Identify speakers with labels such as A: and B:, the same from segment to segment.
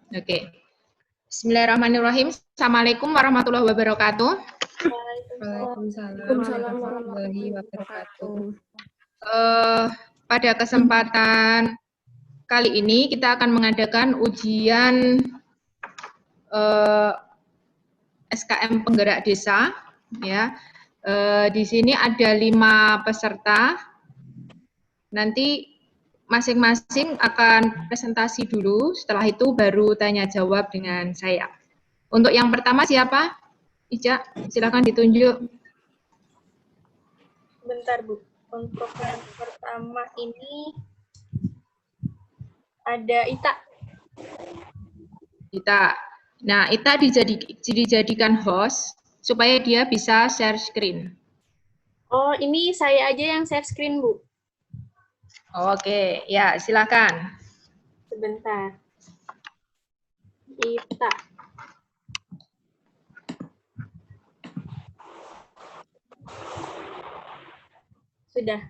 A: Oke. Bismillahirrahmanirrahim. Assalamualaikum warahmatullahi wabarakatuh.
B: Waalaikumsalam warahmatullahi wabarakatuh.
A: Pada kesempatan kali ini kita akan mengadakan ujian SKM Penggerak Desa. Ya, di sini ada 5 peserta. Nanti masing-masing akan presentasi dulu. Setelah itu baru tanya jawab dengan saya. Untuk yang pertama siapa? Ica, silakan ditunjuk.
C: Bentar Bu, untuk yang pertama ini ada Ita.
A: Ita. Nah, Ita dijadikan host supaya dia bisa share screen.
C: Oh, ini saya aja yang share screen Bu.
A: Oke, ya silakan.
C: Sebentar. Ita. Sudah.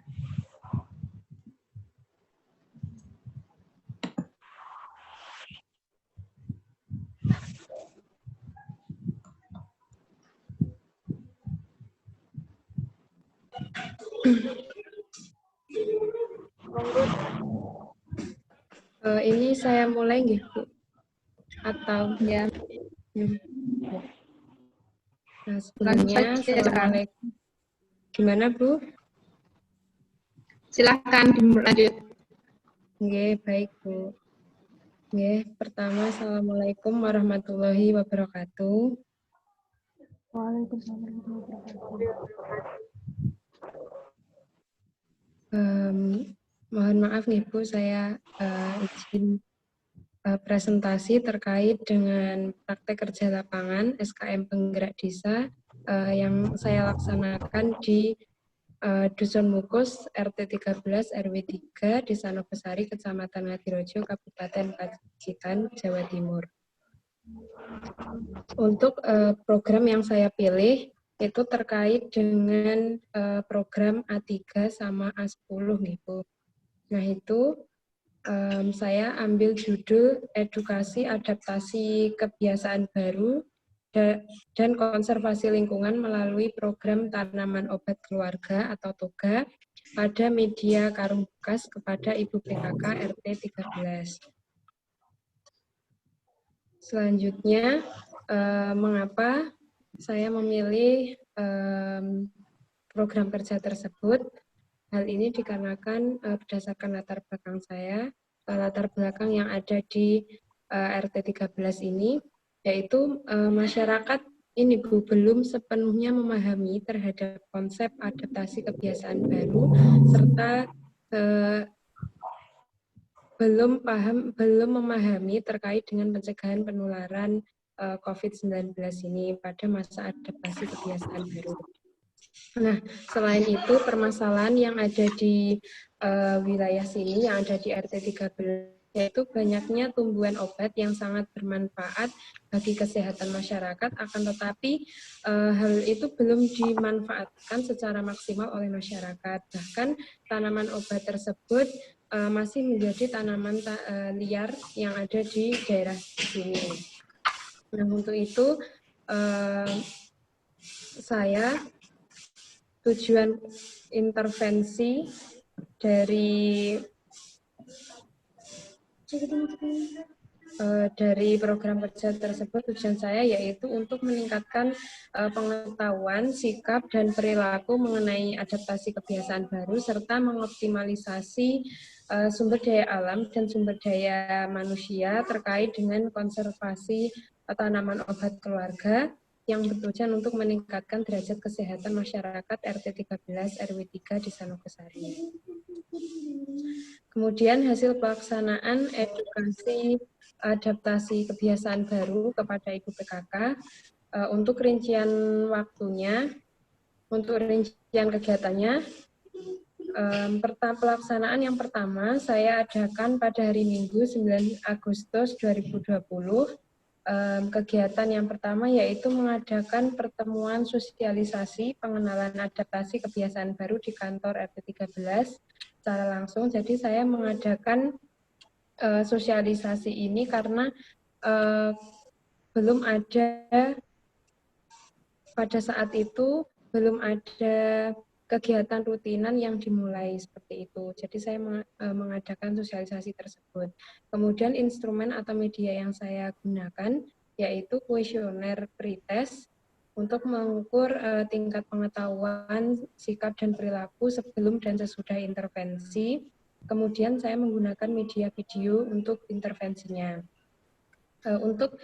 B: Ini saya mulai nggih, Bu? Atau
A: Ya.
B: Nah, sebelumnya Assalamualaikum. Gimana, Bu?
A: Silakan dilanjut.
B: Nggih, baik, Bu. Nggih, pertama Assalamualaikum warahmatullahi wabarakatuh.
D: Waalaikumsalam warahmatullahi wabarakatuh.
B: Mohon maaf nih Bu, saya izin presentasi terkait dengan praktek kerja lapangan SKM Penggerak Desa yang saya laksanakan di Dusun Mukus RT 13 RW 3 Desa Nogosari Kecamatan Ngadirojo Kabupaten Pacitan Jawa Timur. Untuk program yang saya pilih itu terkait dengan program A3 sama A10 nih Bu. Nah itu saya ambil judul Edukasi Adaptasi Kebiasaan Baru dan Konservasi Lingkungan melalui program Tanaman Obat Keluarga atau TOGA pada media karung bekas kepada Ibu PKK RT 13. Selanjutnya, mengapa saya memilih program kerja tersebut? Hal ini dikarenakan berdasarkan latar belakang saya, latar belakang yang ada di RT 13 ini, yaitu masyarakat ini Bu, belum sepenuhnya memahami terhadap konsep adaptasi kebiasaan baru, serta belum memahami terkait dengan pencegahan penularan COVID-19 ini pada masa adaptasi kebiasaan baru. Nah, selain itu permasalahan yang ada di wilayah sini, yang ada di RT 13, yaitu banyaknya tumbuhan obat yang sangat bermanfaat bagi kesehatan masyarakat, akan tetapi hal itu belum dimanfaatkan secara maksimal oleh masyarakat. Bahkan tanaman obat tersebut masih menjadi tanaman liar yang ada di daerah sini. Nah, untuk itu tujuan intervensi dari program kerja tersebut, tujuan saya yaitu untuk meningkatkan pengetahuan, sikap, dan perilaku mengenai adaptasi kebiasaan baru, serta mengoptimalisasi sumber daya alam dan sumber daya manusia terkait dengan konservasi tanaman obat keluarga yang bertujuan untuk meningkatkan derajat kesehatan masyarakat RT 13 RW 3 Desa Nogosari. Kemudian hasil pelaksanaan edukasi adaptasi kebiasaan baru kepada Ibu PKK, untuk rincian waktunya, untuk rincian kegiatannya, pelaksanaan yang pertama saya adakan pada hari Minggu 9 Agustus 2020. Kegiatan yang pertama yaitu mengadakan pertemuan sosialisasi pengenalan adaptasi kebiasaan baru di kantor RT 13 secara langsung. Jadi saya mengadakan sosialisasi ini karena belum ada, pada saat itu belum ada kegiatan rutinan yang dimulai seperti itu. Jadi saya mengadakan sosialisasi tersebut. Kemudian instrumen atau media yang saya gunakan yaitu kuesioner pretest untuk mengukur tingkat pengetahuan, sikap dan perilaku sebelum dan sesudah intervensi. Kemudian saya menggunakan media video untuk intervensinya. Untuk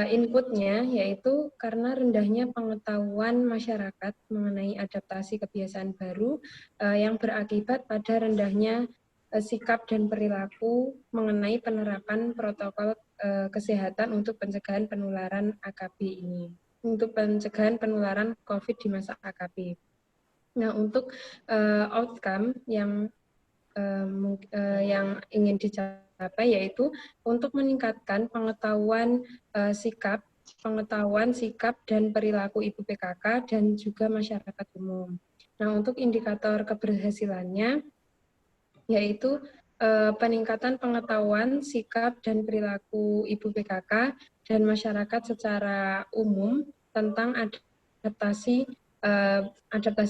B: inputnya yaitu karena rendahnya pengetahuan masyarakat mengenai adaptasi kebiasaan baru yang berakibat pada rendahnya sikap dan perilaku mengenai penerapan protokol kesehatan untuk pencegahan penularan AKB ini, untuk pencegahan penularan COVID di masa AKB. Nah, untuk outcome yang ingin dicapai yaitu untuk meningkatkan pengetahuan sikap dan perilaku ibu PKK dan juga masyarakat umum. Nah, untuk indikator keberhasilannya yaitu peningkatan pengetahuan sikap dan perilaku ibu PKK dan masyarakat secara umum tentang adaptasi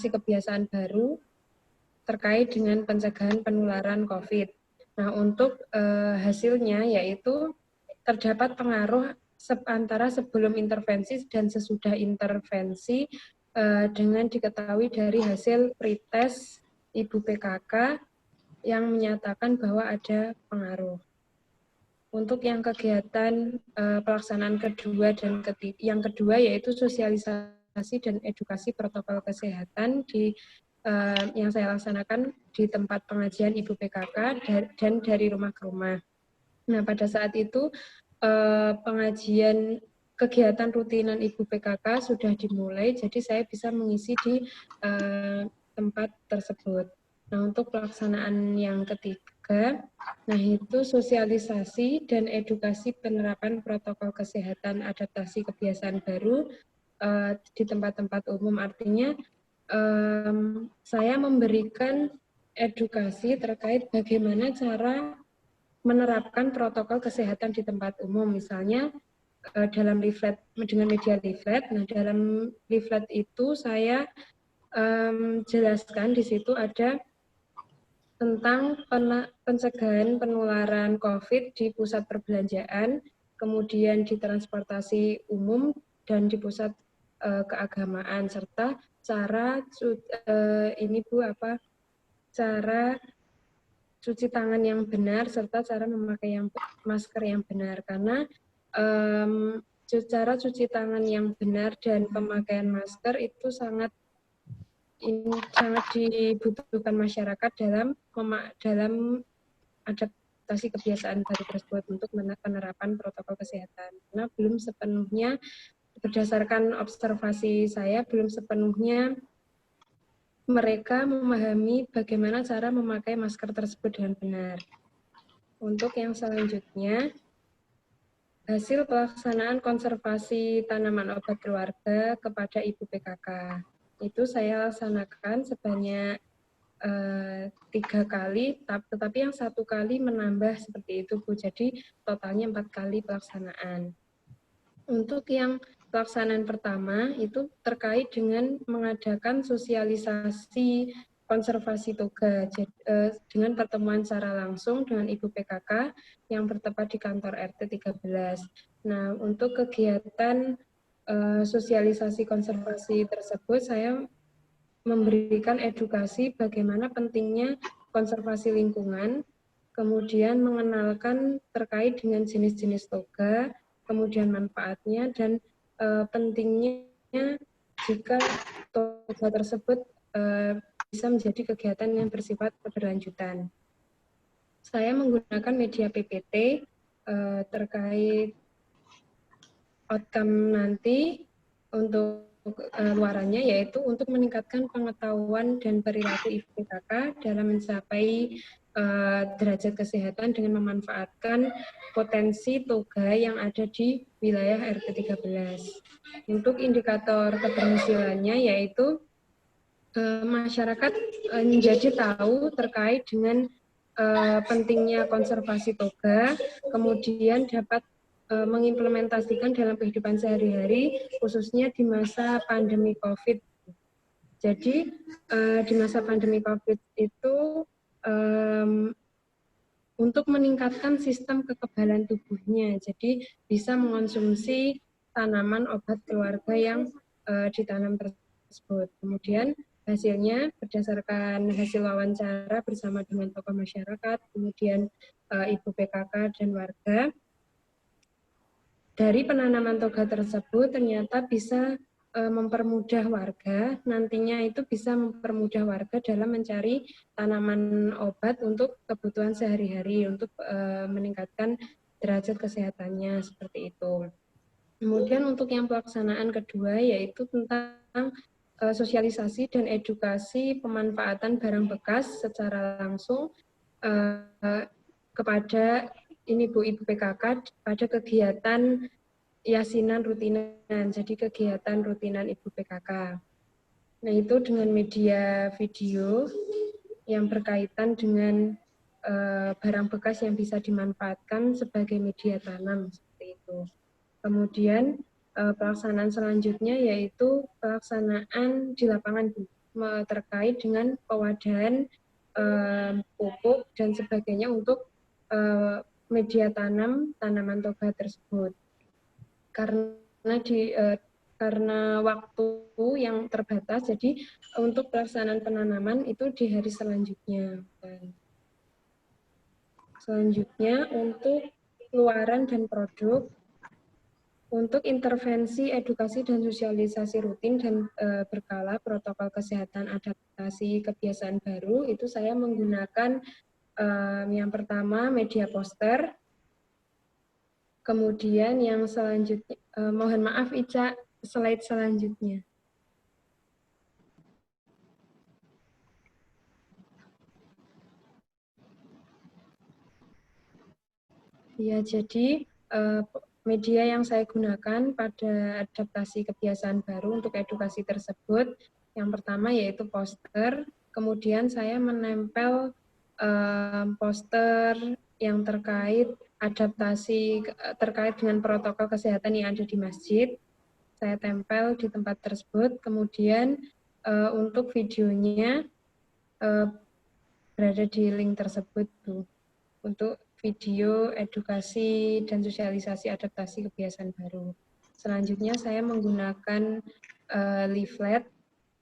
B: kebiasaan baru terkait dengan pencegahan penularan COVID. Nah, untuk hasilnya yaitu terdapat pengaruh antara sebelum intervensi dan sesudah intervensi dengan diketahui dari hasil pretest ibu PKK yang menyatakan bahwa ada pengaruh. Untuk yang kegiatan pelaksanaan kedua dan yang kedua yaitu sosialisasi dan edukasi protokol kesehatan yang saya laksanakan di tempat pengajian ibu PKK dan dari rumah ke rumah. Nah, pada saat itu pengajian kegiatan rutinan ibu PKK sudah dimulai, jadi saya bisa mengisi di tempat tersebut. Nah, untuk pelaksanaan yang ketiga, nah itu sosialisasi dan edukasi penerapan protokol kesehatan adaptasi kebiasaan baru di tempat-tempat umum, artinya saya memberikan edukasi terkait bagaimana cara menerapkan protokol kesehatan di tempat umum, misalnya dalam leaflet dengan media leaflet. Nah, dalam leaflet itu saya jelaskan di situ ada tentang pencegahan penularan COVID di pusat perbelanjaan, kemudian di transportasi umum dan di pusat keagamaan, serta cara cara cuci tangan yang benar serta cara memakai masker yang benar, karena cara cuci tangan yang benar dan pemakaian masker itu sangat dibutuhkan masyarakat dalam adaptasi kebiasaan baru tersebut untuk penerapan protokol kesehatan. Karena belum sepenuhnya, berdasarkan observasi saya, belum sepenuhnya mereka memahami bagaimana cara memakai masker tersebut dengan benar. Untuk yang selanjutnya, hasil pelaksanaan konservasi tanaman obat keluarga kepada ibu PKK. Itu saya laksanakan sebanyak 3 kali, tetapi yang 1 kali menambah seperti itu, Bu. Jadi totalnya 4 kali pelaksanaan. Untuk yang pelaksanaan pertama itu terkait dengan mengadakan sosialisasi konservasi toga dengan pertemuan secara langsung dengan ibu PKK yang bertempat di kantor RT 13. Nah, untuk kegiatan sosialisasi konservasi tersebut saya memberikan edukasi bagaimana pentingnya konservasi lingkungan, kemudian mengenalkan terkait dengan jenis-jenis toga, kemudian manfaatnya, dan pentingnya jika toga tersebut bisa menjadi kegiatan yang bersifat keberlanjutan. Saya menggunakan media PPT terkait outcome nanti untuk luarannya, yaitu untuk meningkatkan pengetahuan dan perilaku ibu PKK dalam mencapai derajat kesehatan dengan memanfaatkan potensi toga yang ada di wilayah RT 13. Untuk indikator keberhasilannya yaitu masyarakat menjadi tahu terkait dengan pentingnya konservasi toga, kemudian dapat mengimplementasikan dalam kehidupan sehari-hari, khususnya di masa pandemi COVID. Jadi di masa pandemi COVID itu untuk meningkatkan sistem kekebalan tubuhnya, jadi bisa mengonsumsi tanaman obat keluarga yang ditanam tersebut. Kemudian hasilnya berdasarkan hasil wawancara bersama dengan tokoh masyarakat, kemudian Ibu PKK dan warga, dari penanaman toga tersebut ternyata bisa mempermudah warga, nantinya itu bisa mempermudah warga dalam mencari tanaman obat untuk kebutuhan sehari-hari, untuk meningkatkan derajat kesehatannya, seperti itu. Kemudian untuk yang pelaksanaan kedua yaitu tentang sosialisasi dan edukasi pemanfaatan barang bekas secara langsung kepada Ibu PKK pada kegiatan yasinan rutinan, jadi kegiatan rutinan Ibu PKK. Nah, itu dengan media video yang berkaitan dengan barang bekas yang bisa dimanfaatkan sebagai media tanam, seperti itu. Kemudian pelaksanaan selanjutnya yaitu pelaksanaan di lapangan terkait dengan pewadahan pupuk dan sebagainya untuk media tanaman toga tersebut. Karena waktu yang terbatas, jadi untuk pelaksanaan penanaman itu di hari selanjutnya. Selanjutnya untuk keluaran dan produk, untuk intervensi edukasi dan sosialisasi rutin dan berkala protokol kesehatan adaptasi kebiasaan baru, itu saya menggunakan yang pertama media poster. Kemudian yang selanjutnya, mohon maaf Ica, slide selanjutnya. Ya, jadi media yang saya gunakan pada adaptasi kebiasaan baru untuk edukasi tersebut, yang pertama yaitu poster, kemudian saya menempel poster yang terkait adaptasi terkait dengan protokol kesehatan yang ada di masjid, saya tempel di tempat tersebut. Kemudian untuk videonya berada di link tersebut, Bu, untuk video edukasi dan sosialisasi adaptasi kebiasaan baru. Selanjutnya saya menggunakan leaflet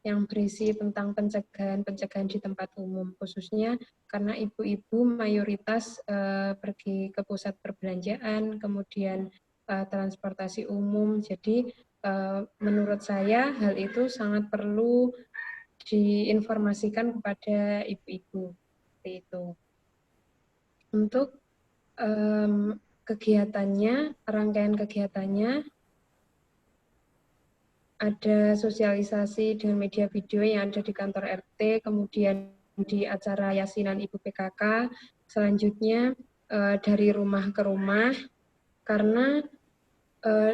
B: yang berisi tentang pencegahan di tempat umum, khususnya karena ibu-ibu mayoritas pergi ke pusat perbelanjaan, kemudian transportasi umum. Jadi menurut saya hal itu sangat perlu diinformasikan kepada ibu-ibu, seperti itu. Untuk kegiatannya, rangkaian kegiatannya, ada sosialisasi dengan media video yang ada di kantor RT, kemudian di acara yasinan Ibu PKK, selanjutnya dari rumah ke rumah, karena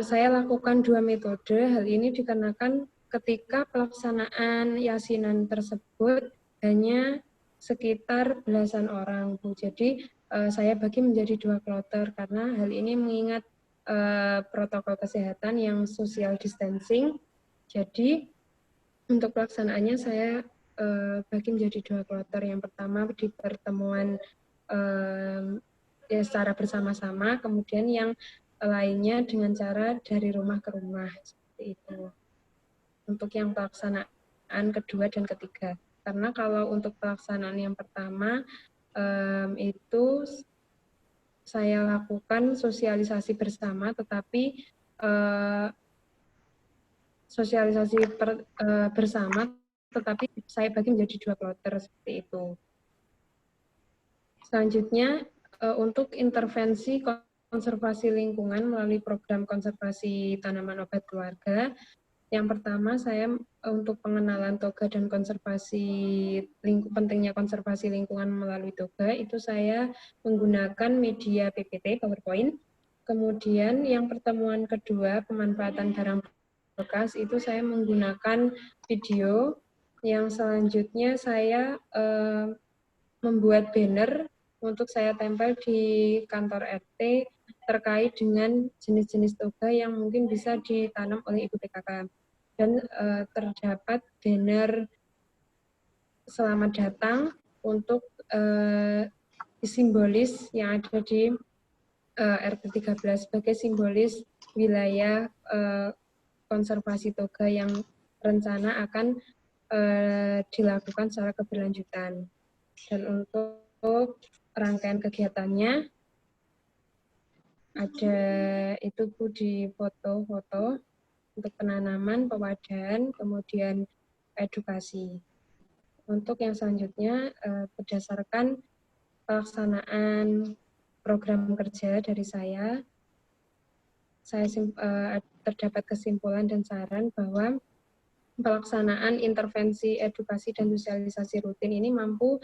B: saya lakukan 2 metode. Hal ini dikarenakan ketika pelaksanaan yasinan tersebut hanya sekitar belasan orang, Bu. Jadi saya bagi menjadi 2 kloter karena hal ini mengingat protokol kesehatan yang social distancing. Jadi untuk pelaksanaannya saya bagi menjadi 2 kloter. Yang pertama di pertemuan ya secara bersama-sama, kemudian yang lainnya dengan cara dari rumah ke rumah, seperti itu. Untuk yang pelaksanaan kedua dan ketiga. Karena kalau untuk pelaksanaan yang pertama itu saya lakukan sosialisasi bersama, tetapi sosialisasi bersama, tetapi saya bagi menjadi 2 kloter, seperti itu. Selanjutnya untuk intervensi konservasi lingkungan melalui program konservasi tanaman obat keluarga. Yang pertama saya untuk pengenalan toga dan pentingnya konservasi lingkungan melalui toga, itu saya menggunakan media PPT, PowerPoint. Kemudian yang pertemuan kedua, pemanfaatan barang bekas, itu saya menggunakan video. Yang selanjutnya saya membuat banner untuk saya tempel di kantor RT terkait dengan jenis-jenis toga yang mungkin bisa ditanam oleh Ibu PKK. Dan terdapat banner selamat datang untuk simbolis yang ada di RT 13 sebagai simbolis wilayah konservasi toga yang rencana akan dilakukan secara keberlanjutan. Dan untuk rangkaian kegiatannya ada itu Bu di foto-foto untuk penanaman, pewadahan, kemudian edukasi. Untuk yang selanjutnya berdasarkan pelaksanaan program kerja dari saya terdapat kesimpulan dan saran bahwa pelaksanaan intervensi edukasi dan sosialisasi rutin ini mampu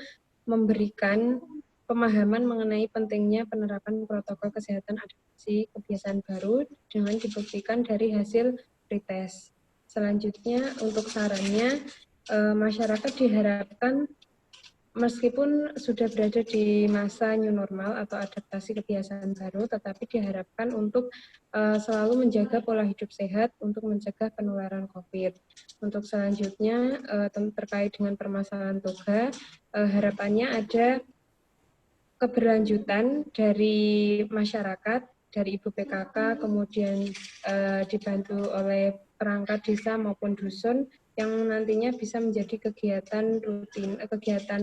B: memberikan pemahaman mengenai pentingnya penerapan protokol kesehatan adaptasi kebiasaan baru dengan dibuktikan dari hasil pretest. Selanjutnya untuk sarannya, masyarakat diharapkan meskipun sudah berada di masa new normal atau adaptasi kebiasaan baru, tetapi diharapkan untuk selalu menjaga pola hidup sehat untuk mencegah penularan COVID. Untuk selanjutnya terkait dengan permasalahan toga, harapannya ada keberlanjutan dari masyarakat, dari Ibu PKK, kemudian dibantu oleh perangkat desa maupun dusun yang nantinya bisa menjadi kegiatan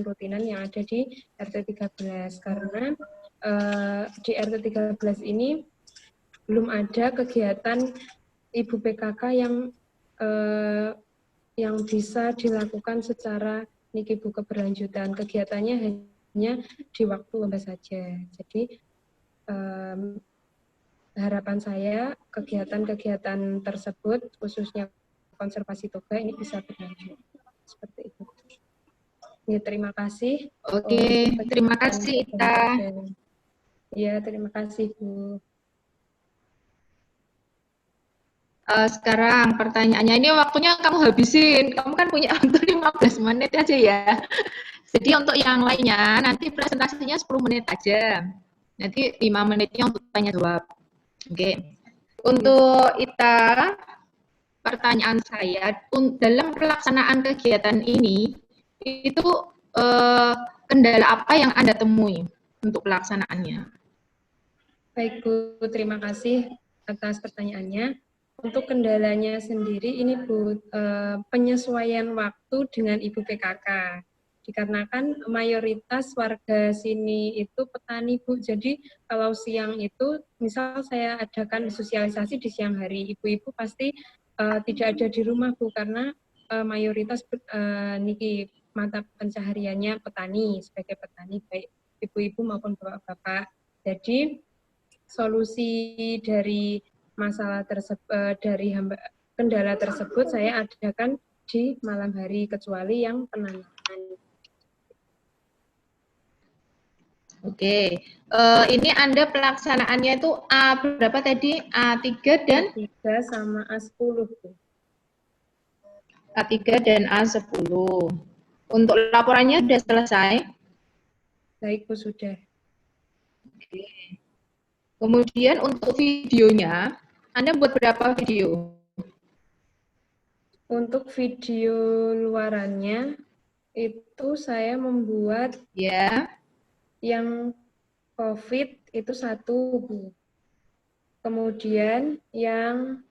B: rutinan yang ada di RT 13 karena di RT 13 ini belum ada kegiatan Ibu PKK yang bisa dilakukan secara niki bu keberlanjutan. Kegiatannya hanya di waktu lomba saja. Jadi harapan saya kegiatan-kegiatan tersebut khususnya konservasi toga ini bisa berlanjut seperti itu. Ya, terima kasih.
A: Oke, terima kasih Ita.
B: Ya, terima kasih Bu.
A: Sekarang pertanyaannya ini waktunya kamu habisin. Kamu kan punya waktu 15 menit aja ya. Jadi untuk yang lainnya nanti presentasinya 10 menit aja. Nanti 5 menitnya untuk tanya jawab. Oke. Untuk Ita, pertanyaan saya, dalam pelaksanaan kegiatan ini, itu kendala apa yang Anda temui untuk pelaksanaannya?
B: Baik Bu, terima kasih atas pertanyaannya. Untuk kendalanya sendiri ini Bu, penyesuaian waktu dengan Ibu PKK. Dikarenakan mayoritas warga sini itu petani Bu, jadi kalau siang itu, misal saya adakan sosialisasi di siang hari, ibu-ibu pasti tidak ada di rumah Bu, karena mayoritas niki mata pencahariannya petani, sebagai petani, baik ibu-ibu maupun bapak-bapak. Jadi solusi dari masalah tersebut, dari kendala tersebut saya adakan di malam hari, kecuali yang penanaman.
A: Oke, ini Anda pelaksanaannya itu A berapa tadi? A3 dan?
B: A3 sama A10.
A: A3 dan A10. Untuk laporannya sudah selesai?
B: Baik Bu, sudah.
A: Oke. Kemudian untuk videonya, Anda buat berapa video?
B: Untuk video luarannya, itu saya membuat yang COVID itu 1, Bu. Kemudian yang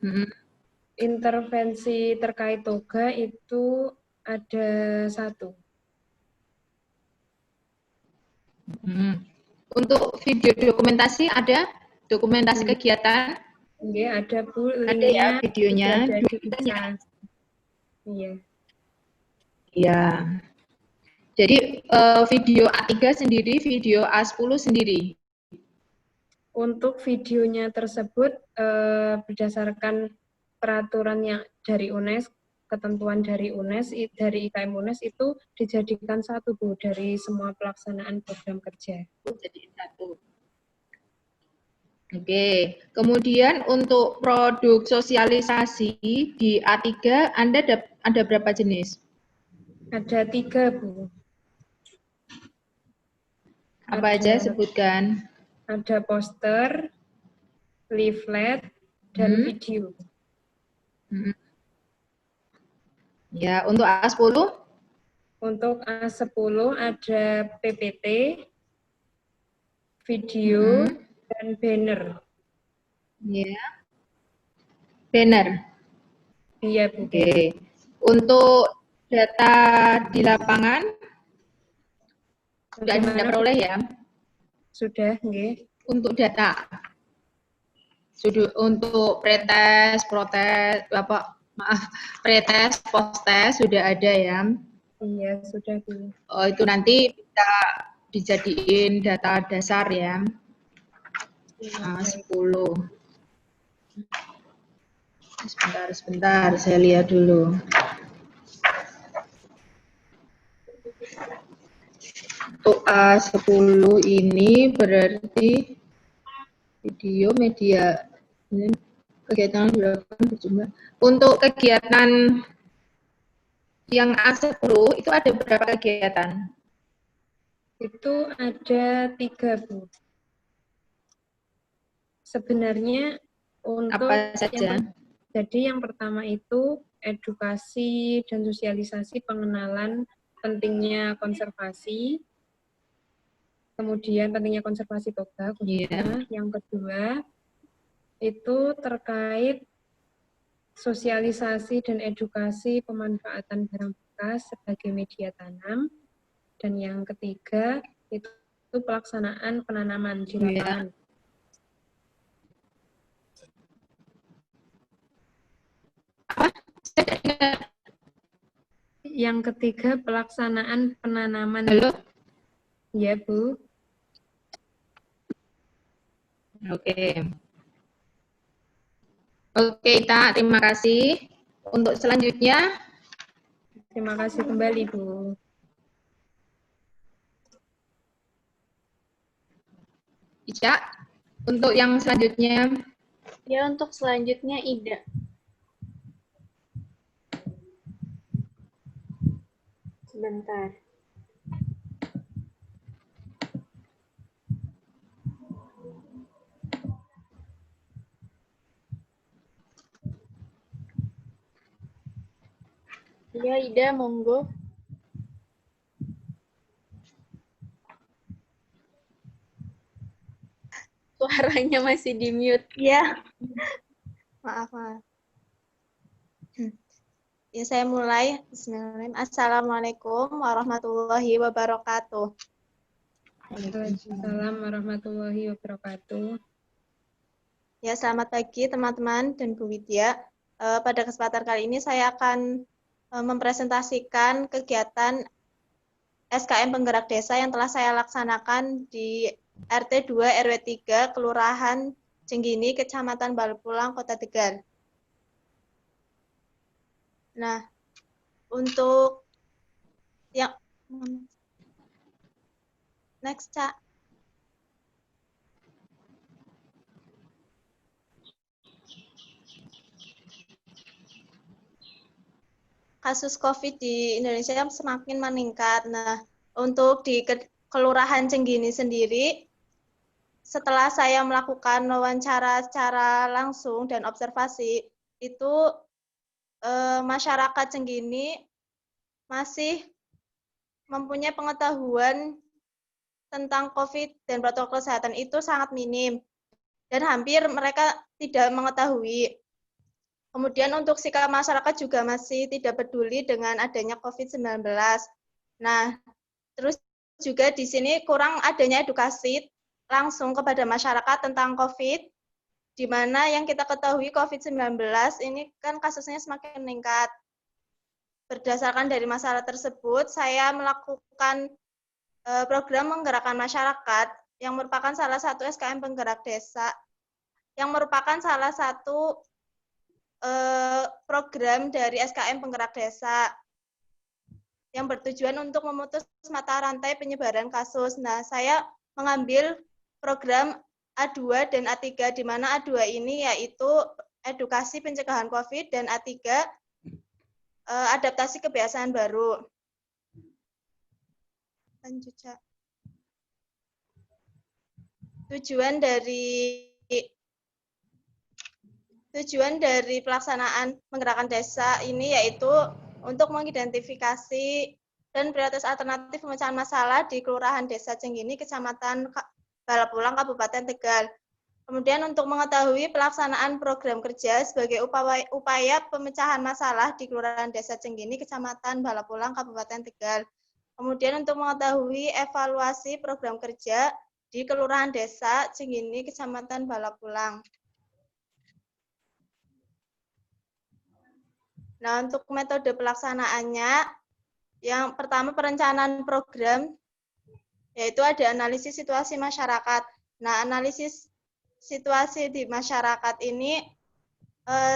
B: intervensi terkait toga itu ada 1.
A: Untuk video dokumentasi ada? Dokumentasi kegiatan?
B: Iya, ada Bu,
A: ada ya videonya.
B: Iya.
A: Iya. Jadi video A3 sendiri, video A10 sendiri.
B: Untuk videonya tersebut berdasarkan peraturan yang dari UNES, ketentuan dari UNES, dari IKM UNES itu dijadikan 1 Bu dari semua pelaksanaan program kerja.
A: Jadi 1. Oke, kemudian untuk produk sosialisasi di A3 Anda ada berapa jenis?
B: Ada 3 Bu.
A: Apa aja sebutkan?
B: Ada poster, leaflet, dan
A: Hmm.
B: video.
A: Hmm. Ya, untuk A10?
B: Untuk A10 ada PPT, video,
A: Hmm.
B: dan banner.
A: Ya. Banner.
B: Iya, Bu.
A: Oke. Untuk data di lapangan sudah
B: Bagaimana,
A: Anda
B: Bu?
A: peroleh ya?
B: Sudah, nggih.
A: Untuk data. Untuk pretest, protes, pretest, postes sudah ada ya.
B: Iya, sudah, Bu.
A: Oh, itu nanti bisa dijadiin data dasar ya.
B: Baik.
A: 10. Sebentar, saya lihat dulu. Untuk A10 ini berarti video media ini kegiatan dilakukan berjumlah. Untuk kegiatan yang A10 itu ada berapa kegiatan?
B: Itu ada 3, Bu. Sebenarnya untuk
A: Apa saja?
B: Jadi yang pertama itu edukasi dan sosialisasi pengenalan pentingnya konservasi, kemudian pentingnya konservasi toga khususnya.
A: Iya.
B: Yang kedua itu terkait sosialisasi dan edukasi pemanfaatan barang bekas sebagai media tanam. Dan yang ketiga itu pelaksanaan penanaman di lapangan. Yang ketiga pelaksanaan penanaman.
A: Halo?
B: Ya, Bu.
A: Oke. Oke, Ita, terima kasih. Untuk selanjutnya,
B: Terima kasih kembali, Bu.
A: Ica, untuk yang selanjutnya,
C: Ya, untuk selanjutnya Ida. Sebentar. Ya, Ida, monggo. Suaranya masih di mute.
E: Ya, maaf. Ya, saya mulai. Bismillahirrahmanirrahim. Assalamualaikum warahmatullahi wabarakatuh.
B: Waalaikumsalam warahmatullahi wabarakatuh.
E: Ya, selamat pagi teman-teman dan Bu Widya. Pada kesempatan kali ini saya akan mempresentasikan kegiatan SKM Penggerak Desa yang telah saya laksanakan di RT 2 RW 3 Kelurahan Jenggini, Kecamatan Balupulang, Kota Tegal. Nah, untuk yang next, Cak. Kasus COVID di Indonesia semakin meningkat. Nah, untuk di Kelurahan Jenggini sendiri, setelah saya melakukan wawancara secara langsung dan observasi, itu masyarakat Jenggini masih mempunyai pengetahuan tentang COVID dan protokol kesehatan itu sangat minim, dan hampir mereka tidak mengetahui. Kemudian untuk sikap masyarakat juga masih tidak peduli dengan adanya COVID-19. Nah, terus juga di sini kurang adanya edukasi langsung kepada masyarakat tentang COVID, di mana yang kita ketahui COVID-19 ini kan kasusnya semakin meningkat. Berdasarkan dari masalah tersebut, saya melakukan program menggerakkan masyarakat yang merupakan salah satu SKM Penggerak Desa, yang merupakan salah satu program dari SKM Penggerak Desa yang bertujuan untuk memutus mata rantai penyebaran kasus. Nah, saya mengambil program A2 dan A3, di mana A2 ini yaitu edukasi pencegahan COVID dan A3 adaptasi kebiasaan baru. Lanjut, Cak. Tujuan dari Tujuan dari pelaksanaan menggerakkan desa ini yaitu untuk mengidentifikasi dan prioritas alternatif pemecahan masalah di Kelurahan Desa Jenggini, Kecamatan Balapulang, Kabupaten Tegal. Kemudian untuk mengetahui pelaksanaan program kerja sebagai upaya pemecahan masalah di Kelurahan Desa Jenggini, Kecamatan Balapulang, Kabupaten Tegal. Kemudian untuk mengetahui evaluasi program kerja di Kelurahan Desa Jenggini, Kecamatan Balapulang. Nah, untuk metode pelaksanaannya, yang pertama perencanaan program, yaitu ada analisis situasi masyarakat. Nah, analisis situasi di masyarakat ini,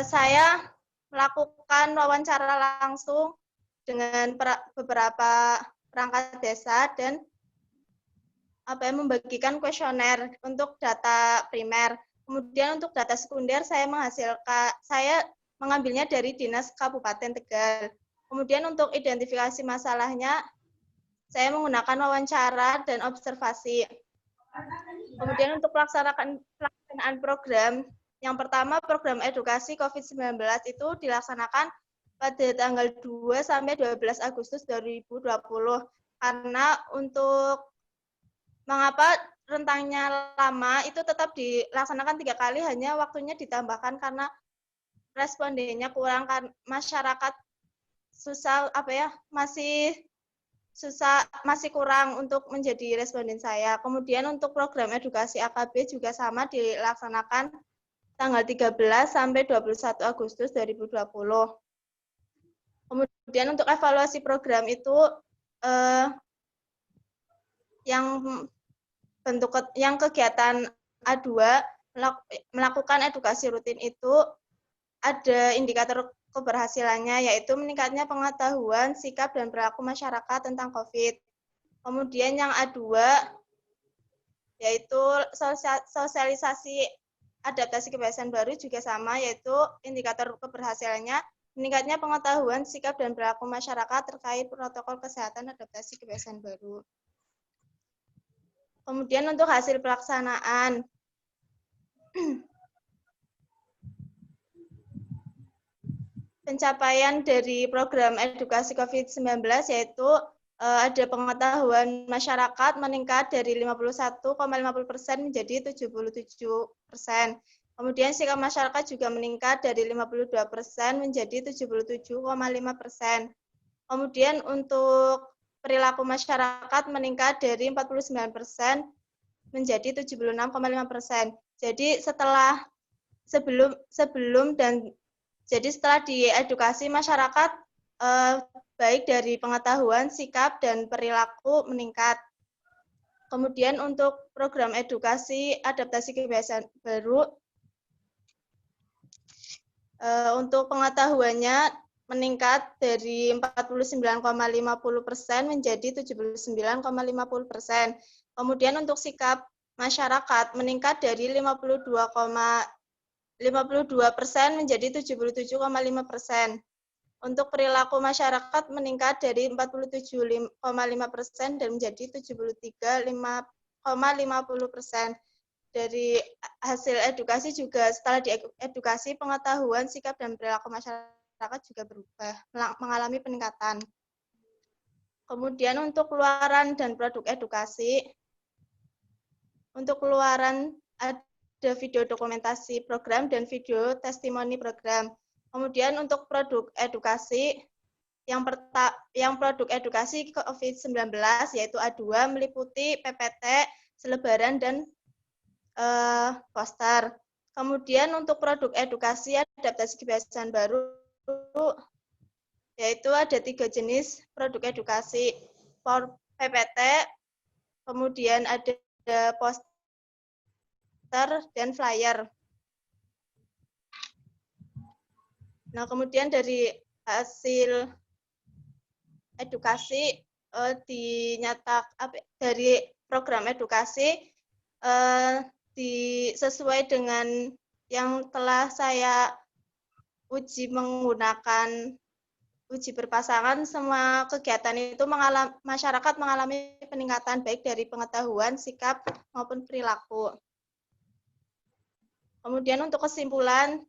E: saya melakukan wawancara langsung dengan beberapa perangkat desa dan membagikan kuesioner untuk data primer. Kemudian untuk data sekunder saya mengambilnya dari Dinas Kabupaten Tegal. Kemudian untuk identifikasi masalahnya, saya menggunakan wawancara dan observasi. Kemudian untuk pelaksanaan program, yang pertama program edukasi COVID-19 itu dilaksanakan pada tanggal 2 sampai 12 Agustus 2020. Karena untuk mengapa rentangnya lama itu tetap dilaksanakan 3 kali, hanya waktunya ditambahkan karena respondennya kurang, kan masyarakat susah masih kurang untuk menjadi responden saya. Kemudian untuk program edukasi AKB juga sama dilaksanakan tanggal 13 sampai 21 Agustus 2020. Kemudian untuk evaluasi program itu yang kegiatan A2 melakukan edukasi rutin itu ada indikator keberhasilannya, yaitu meningkatnya pengetahuan, sikap, dan perilaku masyarakat tentang COVID. Kemudian yang A2, yaitu sosialisasi adaptasi kebiasaan baru juga sama, yaitu indikator keberhasilannya meningkatnya pengetahuan, sikap, dan perilaku masyarakat terkait protokol kesehatan adaptasi kebiasaan baru. Kemudian untuk hasil pelaksanaan, pencapaian dari program edukasi COVID-19 yaitu ada pengetahuan masyarakat meningkat dari 51,50% menjadi 77%. Kemudian sikap masyarakat juga meningkat dari 52% menjadi 77,5%. Kemudian untuk perilaku masyarakat meningkat dari 49% menjadi 76,5%. Jadi setelah diedukasi masyarakat baik dari pengetahuan, sikap, dan perilaku meningkat. Kemudian untuk program edukasi adaptasi kebiasaan baru, untuk pengetahuannya meningkat dari 49,50% menjadi 79,50%. Kemudian untuk sikap masyarakat meningkat dari 52% menjadi 77,5%. Untuk perilaku masyarakat meningkat dari 47,5% dan menjadi 73,50%. Dari hasil edukasi juga setelah diedukasi, pengetahuan, sikap, dan perilaku masyarakat juga berubah, mengalami peningkatan. Kemudian untuk keluaran dan produk edukasi, untuk keluaran ada video dokumentasi program dan video testimoni program. Kemudian untuk produk edukasi, yang produk edukasi COVID-19 yaitu A2 meliputi PPT, selebaran, dan poster. Kemudian untuk produk edukasi adaptasi kebiasaan baru, yaitu ada 3 jenis produk edukasi, PPT, kemudian ada poster, dan flyer. Nah, kemudian dari hasil edukasi dari program edukasi sesuai dengan yang telah saya uji menggunakan uji berpasangan, semua kegiatan itu masyarakat mengalami peningkatan baik dari pengetahuan, sikap, maupun perilaku. Kemudian untuk kesimpulan,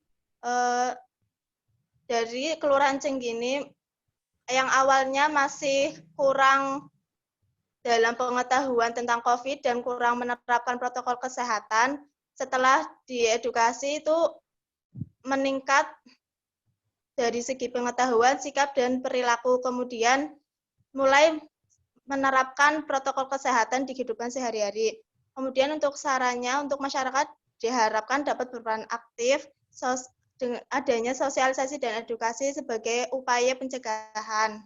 E: dari Kelurahan Cenggini yang awalnya masih kurang dalam pengetahuan tentang COVID dan kurang menerapkan protokol kesehatan, setelah diedukasi itu meningkat dari segi pengetahuan, sikap, dan perilaku. Kemudian mulai menerapkan protokol kesehatan di kehidupan sehari-hari. Kemudian untuk sarannya, untuk masyarakat diharapkan dapat berperan aktif dengan adanya sosialisasi dan edukasi sebagai upaya pencegahan.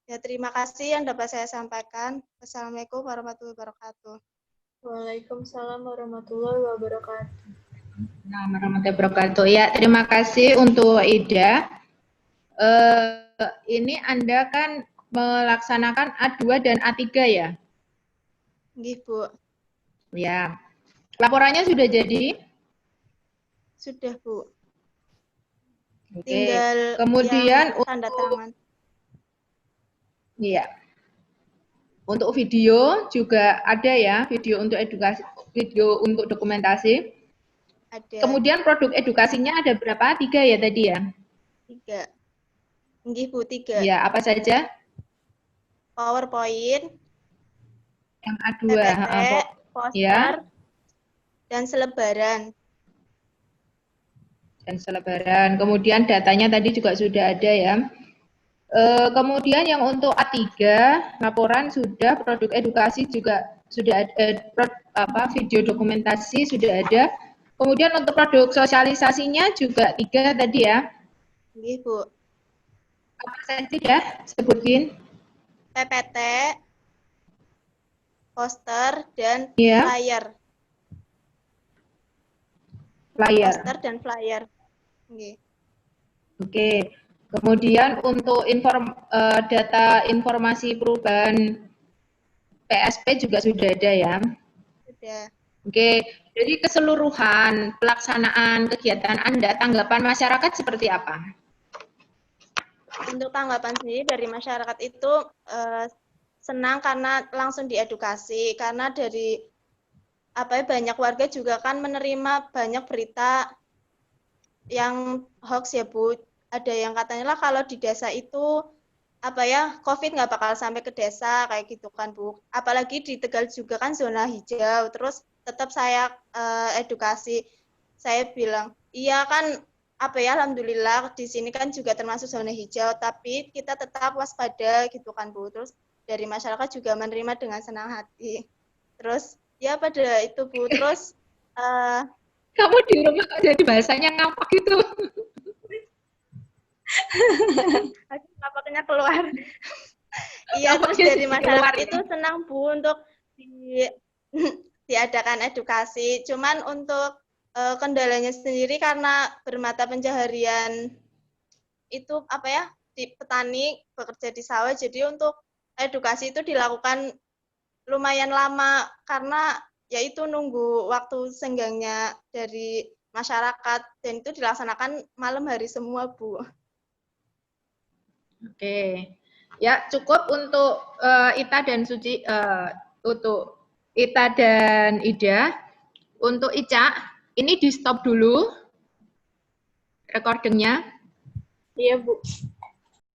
E: Ya, terima kasih yang dapat saya sampaikan. Wassalamualaikum warahmatullahi wabarakatuh.
C: Waalaikumsalam warahmatullahi wabarakatuh.
A: Nah, warahmatullahi wabarakatuh. Ya, terima kasih untuk Ida. Ini Anda kan melaksanakan A2 dan A3 ya?
E: Nggih, Bu.
A: Ya. Laporannya sudah jadi?
E: Sudah, Bu.
A: Oke.
E: Tinggal
A: Kemudian
E: yang tanda tangan.
A: Iya. Untuk video juga ada ya, video untuk edukasi, video untuk dokumentasi.
E: Ada
A: Kemudian produk edukasinya ada berapa? 3 ya tadi ya?
E: 3. Nggih, Bu, 3.
A: Iya, apa saja?
E: PowerPoint,
A: Yang A2.
E: PPT, poster,
A: Ya.
E: dan selebaran.
A: Dan selebaran. Kemudian datanya tadi juga sudah ada ya. Kemudian yang untuk A3, laporan sudah, produk edukasi juga sudah ada, video dokumentasi sudah ada. Kemudian untuk produk sosialisasinya juga 3 tadi ya.
E: Nggih, Bu.
A: Apa saja ya? Sebutin.
E: PPT, poster, dan
A: Ya.
E: flyer.
A: Flyer.
E: Poster dan flyer. Nggih.
A: Oke. Kemudian untuk data informasi perubahan PSP juga sudah ada ya.
E: Sudah.
A: Oke, jadi keseluruhan pelaksanaan kegiatan Anda, tanggapan masyarakat seperti apa?
E: Untuk tanggapan sendiri dari masyarakat itu senang karena langsung diedukasi, karena dari banyak warga juga kan menerima banyak berita yang hoax ya, Bu. Ada yang katanya lah kalau di desa itu COVID nggak bakal sampai ke desa kayak gitu kan, Bu. Apalagi di Tegal juga kan zona hijau. Terus tetap saya edukasi. Saya bilang, iya kan alhamdulillah di sini kan juga termasuk zona hijau, tapi kita tetap waspada gitu kan, Bu. Terus dari masyarakat juga menerima dengan senang hati. Terus ya pada itu, Bu. Terus
A: Kamu di rumah kok jadi bahasanya ngapak gitu?
E: Ngapaknya keluar. Iya, terus dari masyarakat itu senang, Bu, untuk diadakan edukasi. Cuman untuk kendalanya sendiri karena bermata pencaharian itu di petani bekerja di sawah, jadi untuk edukasi itu dilakukan lumayan lama karena yaitu nunggu waktu senggangnya dari masyarakat, dan itu dilaksanakan malam hari semua, Bu.
A: Oke, ya cukup untuk Ita dan Suci, untuk Ita dan Ida. Untuk Ica, ini di stop dulu recordingnya.
C: Iya, Bu.